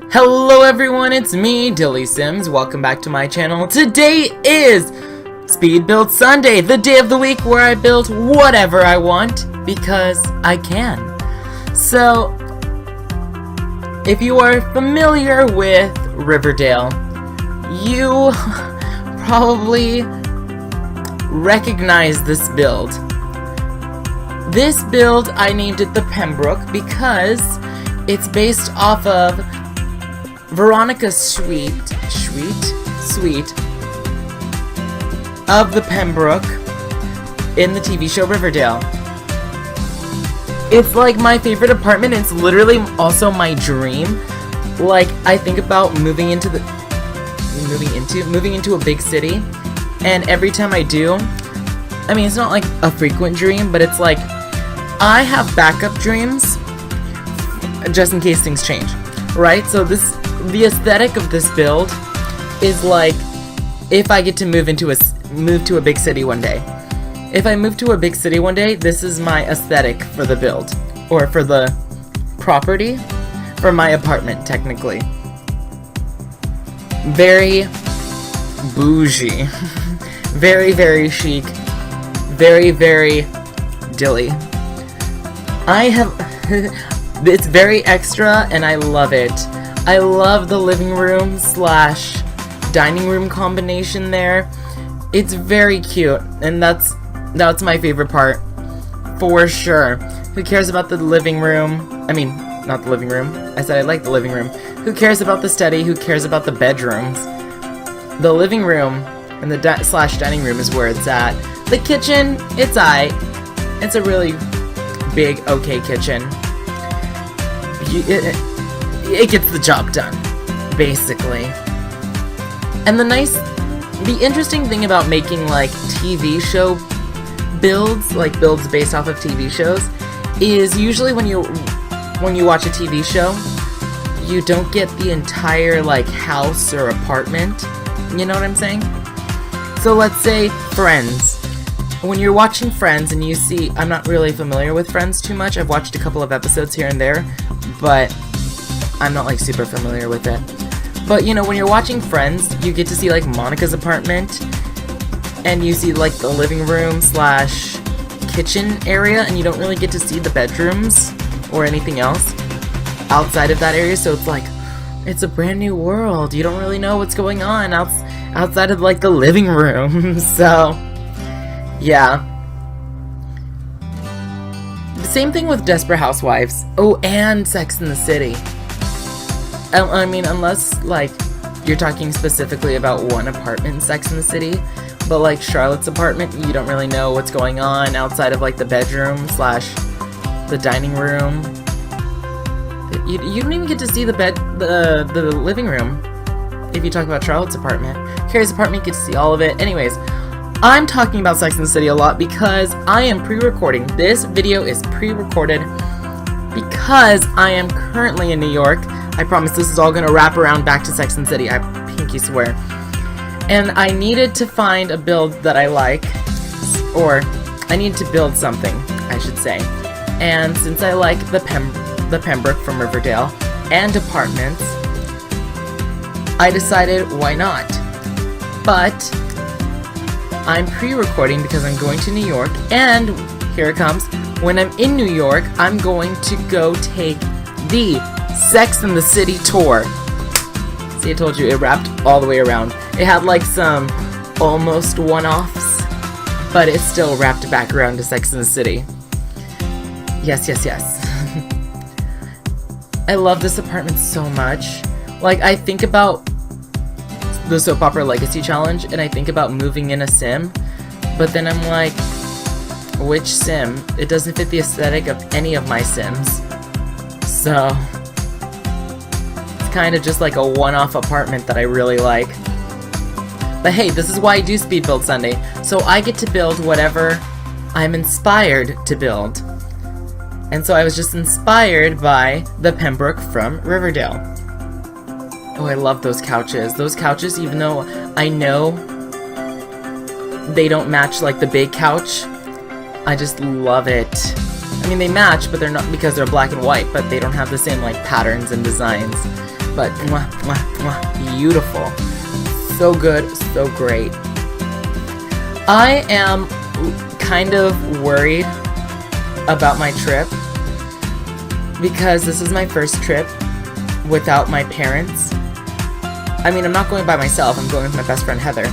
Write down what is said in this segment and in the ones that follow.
Hello everyone, it's me, Dilly Sims. Welcome back to my channel. Today is Speed Build Sunday, the day of the week where I build whatever I want because I can. So, if you are familiar with Riverdale, you probably recognize this build. This build, I named it the PemBrooke because it's based off of Veronica's suite of the PemBrooke in the TV show Riverdale. It's like my favorite apartment. It's literally also my dream. Like, I think about moving into a big city, and every time I do, I mean, it's not like a frequent dream, but it's like I have backup dreams just in case things change, right? So the aesthetic of this build is like if I get to move to a big city one day. If I move to a big city one day, this is my aesthetic for the build, or for the property, for my apartment technically. Very bougie, very, very chic, very, very dilly. It's very extra and I love it. I love the living room / dining room combination there. It's very cute, and that's my favorite part, for sure. Who cares about the living room? I mean, not the living room. I said I like the living room. Who cares about the study? Who cares about the bedrooms? The living room and the / dining room is where it's at. The kitchen, it's aight. It's a really big, okay kitchen. It gets the job done, basically. And the interesting thing about making like TV show builds, like builds based off of TV shows, is usually when you watch a TV show, you don't get the entire like house or apartment. You know what I'm saying? So let's say Friends. When you're watching Friends and you see, I'm not really familiar with Friends too much. I've watched a couple of episodes here and there, but I'm not like super familiar with it. But you know, when you're watching Friends, you get to see like Monica's apartment, and you see like the living room / kitchen area, and you don't really get to see the bedrooms or anything else outside of that area. So it's like, it's a brand new world. You don't really know what's going on outside of like the living room. So yeah. The same thing with Desperate Housewives. Oh, and Sex and the City. I mean, unless, like, you're talking specifically about one apartment in Sex and the City, but, like, Charlotte's apartment, you don't really know what's going on outside of, like, the bedroom / the dining room. You don't even get to see the living room if you talk about Charlotte's apartment. Carrie's apartment, you get to see all of it. Anyways, I'm talking about Sex and the City a lot because I am pre-recording. This video is pre-recorded because I am currently in New York. I promise this is all going to wrap around back to Sex and the City, I pinky swear. And I needed to find a build that I like, or I needed to build something, I should say. And since I like the PemBrooke from Riverdale and apartments, I decided why not. But I'm pre-recording because I'm going to New York, and here it comes. When I'm in New York, I'm going to go take the Sex and the City tour. See, I told you, it wrapped all the way around. It had like some almost one-offs, but it still wrapped back around to Sex and the City. Yes, yes, yes. I love this apartment so much. Like, I think about the Soap Opera Legacy Challenge, and I think about moving in a sim, but then I'm like, which sim? It doesn't fit the aesthetic of any of my sims. So it's kind of just like a one-off apartment that I really like. But hey, this is why I do Speed Build Sunday, so I get to build whatever I'm inspired to build. And so I was just inspired by the PemBrooke from Riverdale. Oh, I love those couches. Those couches, even though I know they don't match like the big couch, I just love it. I mean, they match, but they're not, because they're black and white, but they don't have the same like patterns and designs. but mwah, mwah, mwah, beautiful. So good, so great. I am kind of worried about my trip because this is my first trip without my parents. I mean, I'm not going by myself, I'm going with my best friend Heather.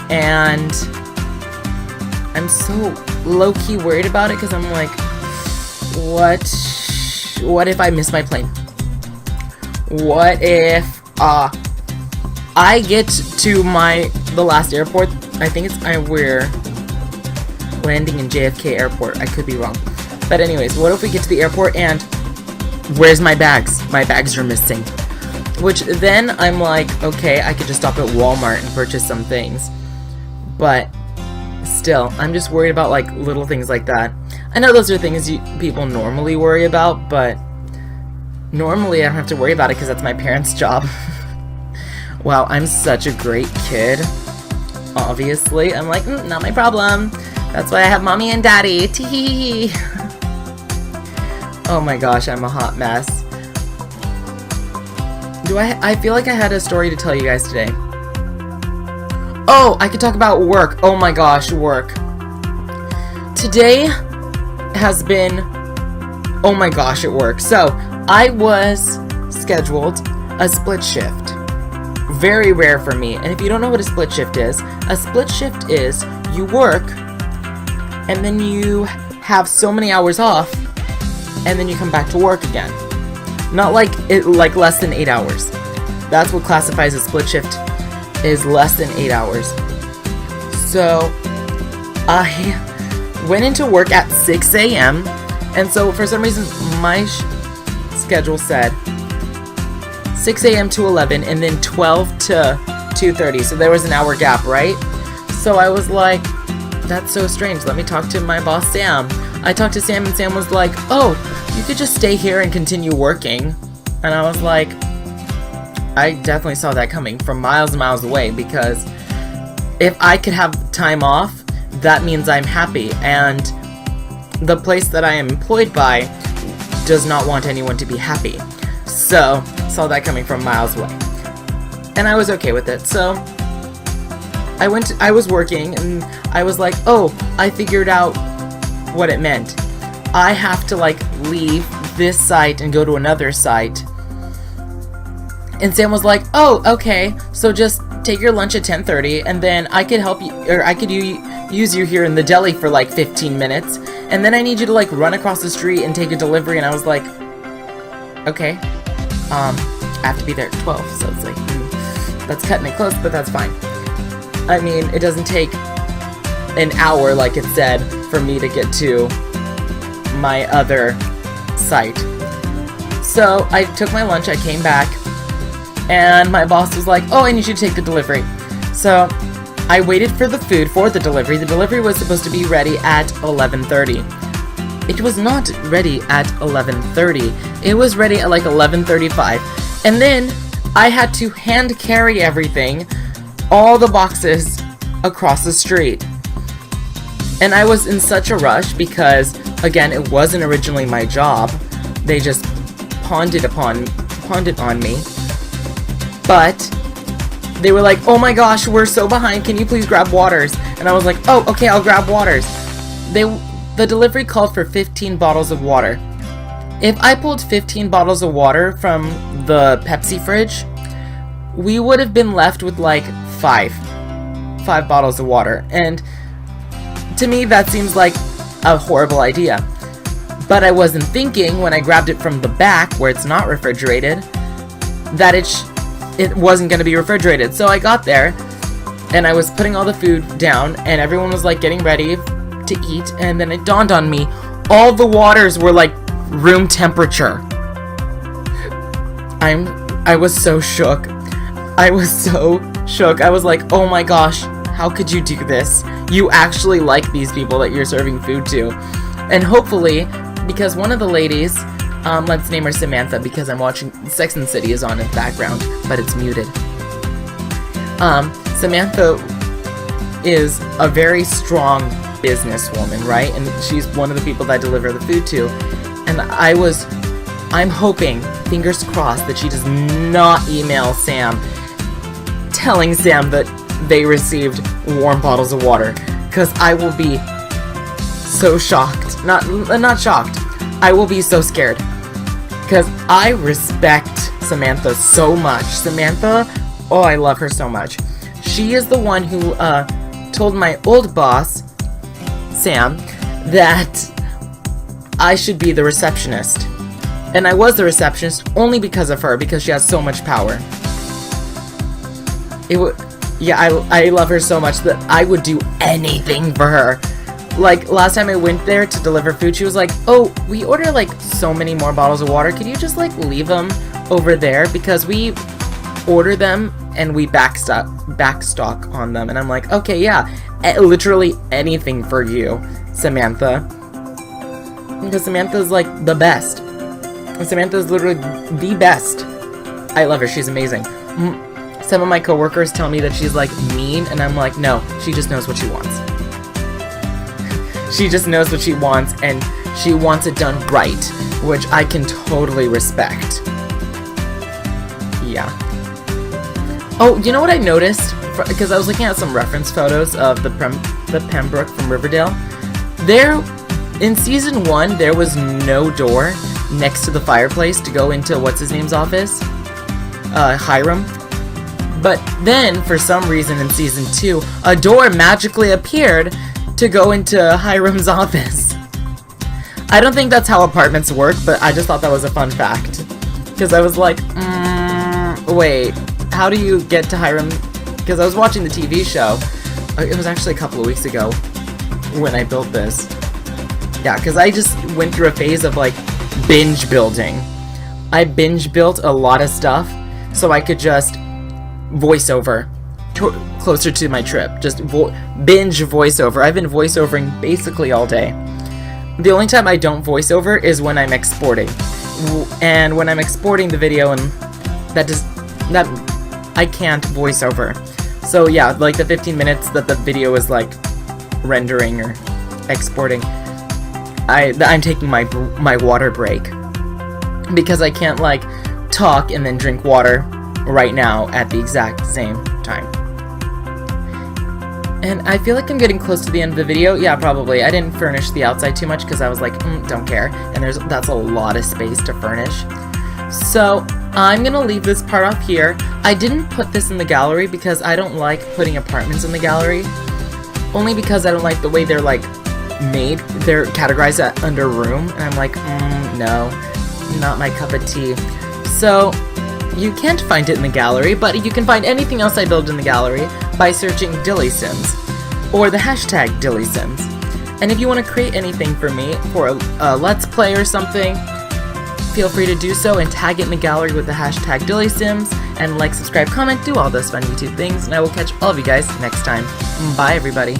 And I'm so low-key worried about it because I'm like, what if I miss my plane? What if I get to the last airport? I think we're landing in JFK airport. I could be wrong. But anyways, what if we get to the airport and where's my bags? My bags are missing. Which then I'm like, okay, I could just stop at Walmart and purchase some things. But still, I'm just worried about like little things like that. I know those are things people normally worry about, but normally I don't have to worry about it because that's my parents' job. Wow, I'm such a great kid. Obviously, I'm like, not my problem. That's why I have mommy and daddy. Tee. Oh my gosh, I'm a hot mess. I feel like I had a story to tell you guys today. Oh, I could talk about work. Oh my gosh, work. Today has been, oh my gosh, at work. So, I was scheduled a split shift. Very rare for me. And if you don't know what a split shift is you work and then you have so many hours off and then you come back to work again. Not like less than 8 hours. That's what classifies as split shift, is less than 8 hours. So I went into work at 6 a.m. and so for some reason my schedule said 6 a.m. to 11 and then 12 to 2:30. So there was an hour gap, right? So I was like, that's so strange. Let me talk to my boss, Sam. I talked to Sam and Sam was like, oh, you could just stay here and continue working. And I was like, I definitely saw that coming from miles and miles away because if I could have time off, that means I'm happy. And the place that I am employed by does not want anyone to be happy. So, saw that coming from miles away. And I was okay with it. So, I was working and I was like, oh, I figured out what it meant. I have to leave this site and go to another site. And Sam was like, oh, okay, so just take your lunch at 10:30 and then I could help you, or I could use you here in the deli for 15 minutes. And then I need you to run across the street and take a delivery. And I was like, okay, I have to be there at 12. So it's that's cutting it close, but that's fine. I mean, it doesn't take an hour, like it said, for me to get to my other site. So I took my lunch, I came back, and my boss was like, oh, and you should take the delivery. So I waited for the food for the delivery. The delivery was supposed to be ready at 11:30. It was not ready at 11:30. It was ready at 11:35. And then I had to hand carry everything, all the boxes, across the street. And I was in such a rush because, again, it wasn't originally my job. They just pawned it on me. But they were like, oh my gosh, we're so behind, can you please grab waters? And I was like, oh, okay, I'll grab waters. The delivery called for 15 bottles of water. If I pulled 15 bottles of water from the Pepsi fridge, we would have been left with five bottles of water. And to me, that seems like a horrible idea. But I wasn't thinking when I grabbed it from the back, where it's not refrigerated, that it wasn't going to be refrigerated. So I got there, and I was putting all the food down, and everyone was getting ready to eat, and then it dawned on me, all the waters were room temperature. I was so shook. I was like, oh my gosh, how could you do this? You actually like these people that you're serving food to. And hopefully, because one of the ladies, let's name her Samantha because I'm watching Sex and the City is on in the background, but it's muted. Samantha is a very strong businesswoman, right? And she's one of the people that I deliver the food to. And I was I'm hoping, fingers crossed, that she does not email Sam telling Sam that they received warm bottles of water, because I will be so shocked. Not shocked. I will be so scared, because I respect Samantha so much. Samantha, oh, I love her so much. She is the one who told my old boss, Sam, that I should be the receptionist. And I was the receptionist only because of her, because she has so much power. I love her so much that I would do anything for her. Like, last time I went there to deliver food, she was like, oh, we order, like, so many more bottles of water. Could you just, like, leave them over there? Because we order them and we backstock on them. And I'm like, okay, yeah, literally anything for you, Samantha. Because Samantha's, like, the best. Samantha's literally the best. I love her. She's amazing. Some of my coworkers tell me that she's, like, mean, and I'm like, no, she just knows what she wants. She just knows what she wants, and she wants it done right, which I can totally respect. Yeah. Oh, you know what I noticed? Because I was looking at some reference photos of the PemBrooke from Riverdale. There, in season 1, there was no door next to the fireplace to go into what's-his-name's office? Hiram. But then, for some reason in season 2, a door magically appeared to go into Hiram's office. I don't think that's how apartments work, but I just thought that was a fun fact. Because I was like, wait, how do you get to Hiram? Because I was watching the TV show. It was actually a couple of weeks ago when I built this. Yeah, because I just went through a phase of, like, binge building. I binge built a lot of stuff so I could just voiceover closer to my trip. Just binge voiceover. I've been voiceovering basically all day. The only time I don't voiceover is when I'm exporting. And when I'm exporting the video, and that I can't voiceover. So yeah, like the 15 minutes that the video is like rendering or exporting, I'm taking my water break, because I can't like talk and then drink water right now at the exact same time. And I feel like I'm getting close to the end of the video. Yeah, probably. I didn't furnish the outside too much because I was like, don't care. And that's a lot of space to furnish. So I'm gonna leave this part off here. I didn't put this in the gallery because I don't like putting apartments in the gallery. Only because I don't like the way they're like made. They're categorized under room. And I'm like, no, not my cup of tea. So you can't find it in the gallery, but you can find anything else I build in the gallery by searching Dilly Sims, or the hashtag Dilly Sims. And if you want to create anything for me, for a Let's Play or something, feel free to do so and tag it in the gallery with the hashtag Dilly Sims, and like, subscribe, comment, do all those fun YouTube things, and I will catch all of you guys next time. Bye, everybody.